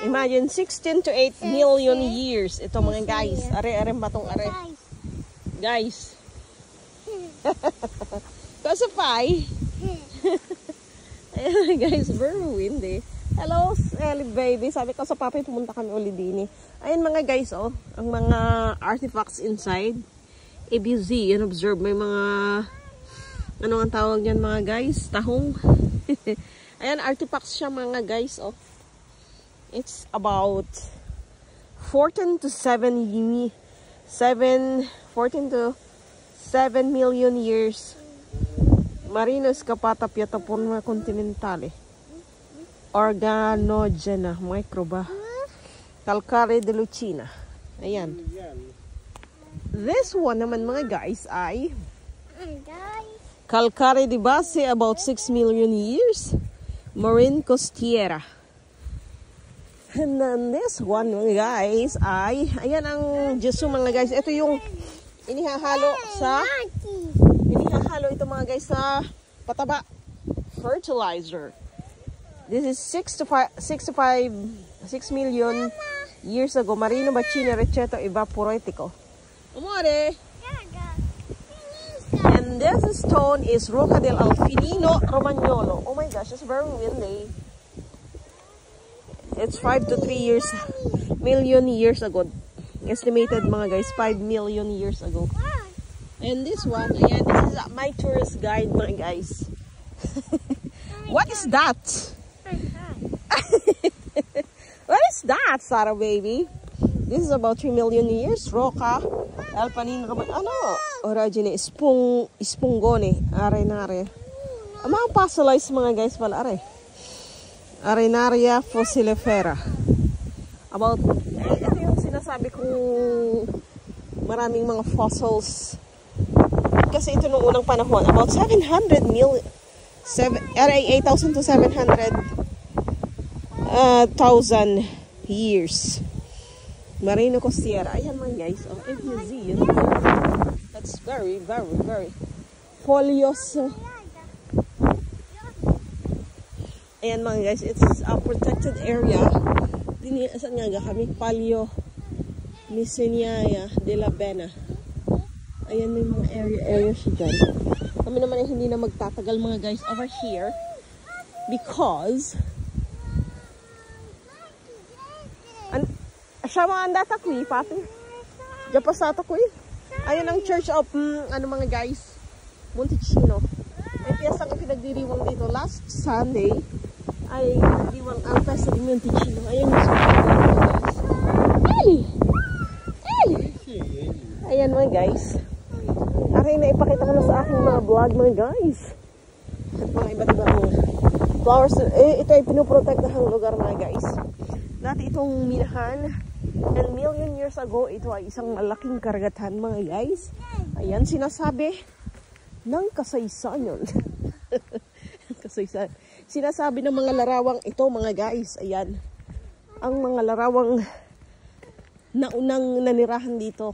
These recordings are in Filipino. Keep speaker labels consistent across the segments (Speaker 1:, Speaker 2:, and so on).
Speaker 1: Imagine 16 to 8 million years. Ito mga guys. Are batong are. Guys. Kasapay. Ayan guys, very windy. Hello, Ellie baby. Sabi ko sa papa, pumunta kami ulit din. Ayan mga guys, oh. Ang mga artifacts inside. If you see and observe, may mga ano ang tawag niyan mga guys? Tahong. Ayan, artifacts siya mga guys, oh. It's about 14 to 7 million years. Marinos kapatapyata por mga kontinentale. Organogena, microba. Calcare de Lucina. Ayan. This one naman mga guys ay Calcare de Base, about 6 million years. Marine Costiera. And then this one mga guys ay, ayan ang Jesu mga guys. Ito yung inihahalo ito mga guys sa pataba. Fertilizer. This is 6 million years ago. Marino Bacino Receto Evaporetico. Amore. And this stone is Rocca del Alfinino Romagnolo. Oh my gosh, it's very windy. It's 5 to 3 million years ago. Estimated mga guys, 5 million years ago. And this one, ayan, this is my tourist guide mga guys. What is that? What is that, Sarah baby? This is about 3 million years. Rocca, Alpanino, ano? Origine, Spungone, Arenare. Ang mga fossilized mga guys pala, Arenaria fossilifera. About, ito yung sinasabi kong maraming mga fossils. Kasi ito nung unang panahon, about 8,000 to 700,000 years. Marino Costiera. Ayan mga guys. Oh, if you see, you know, that's very, very, very folios. Ayan mga guys, it's a protected area. Saan nga kami? Palio Miceniae de la Bena. Ayan, may mga area siya dyan. Kami naman ay hindi na magtatagal mga guys over here. Because siya mga andata ko papi. Diyan pa sa ko Ayan ang Church of ano mga guys, Monticino. May piyesta ang pinagdiriwang dito last Sunday. Ay pinagdiriwang ang festa di Monticino. Ayan yung guys. Ayan mga guys. Aray na ipakita ko na sa aking mga vlog mga guys. At mga iba't ibang flowers. Ito ay pinoprotektahang lugar mga guys. Dati itong minahan. And million years ago, ito ay isang malaking karagatan mga guys. Ayan, sinasabi ng kasaysayan. Kasaysayan. Sinasabi ng mga larawang ito mga guys. Ayan, ang mga larawang naunang nanirahan dito.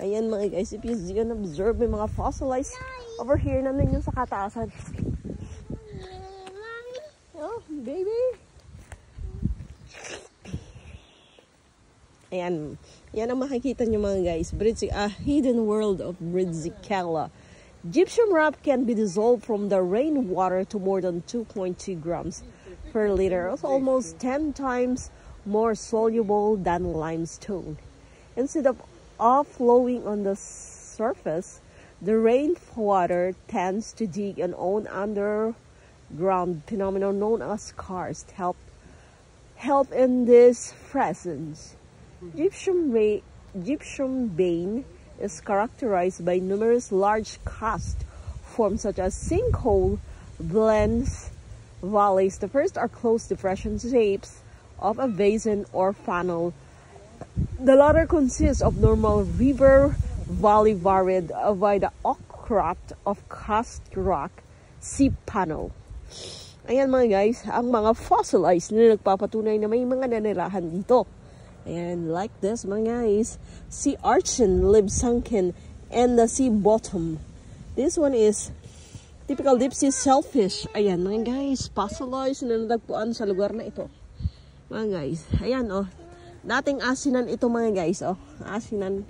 Speaker 1: Ayan mga guys, if you see and observe, may mga fossilized over here naman yung sa kataasan. Oh, baby. Ayan. Yan ang makikita nyo mga guys. A hidden world of Brizicella. Gypsum rock can be dissolved from the rainwater to more than 2.2 grams per liter. It's almost 10 times more soluble than limestone. Instead of flowing on the surface, the rainwater tends to dig an own underground phenomenon known as karst. Help in this presence. Gypsum vein is characterized by numerous large karst forms such as sinkhole, blends, valleys. The first are closed depression shapes of a basin or funnel. The latter consists of normal river valley varied by the outcrop of karst rock sea panel. Ayan mga guys, ang mga fossilized na nagpapatunay na may mga nanirahan dito. Ayan, like this mga guys. Sea urchin live sunken in the sea bottom. This one is typical deep sea shellfish. Ayan mga guys, fossilized na natagpuan sa lugar na ito. Mga guys, ayan oh. Dating asinan ito mga guys oh. Asinan.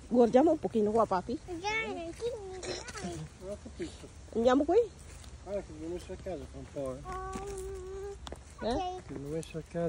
Speaker 1: Gordya mo po kinuha papi. Andiyan mo ko eh.
Speaker 2: Ah, que vamos a casa, compadre.
Speaker 1: Eh?
Speaker 2: Que vamos a casa.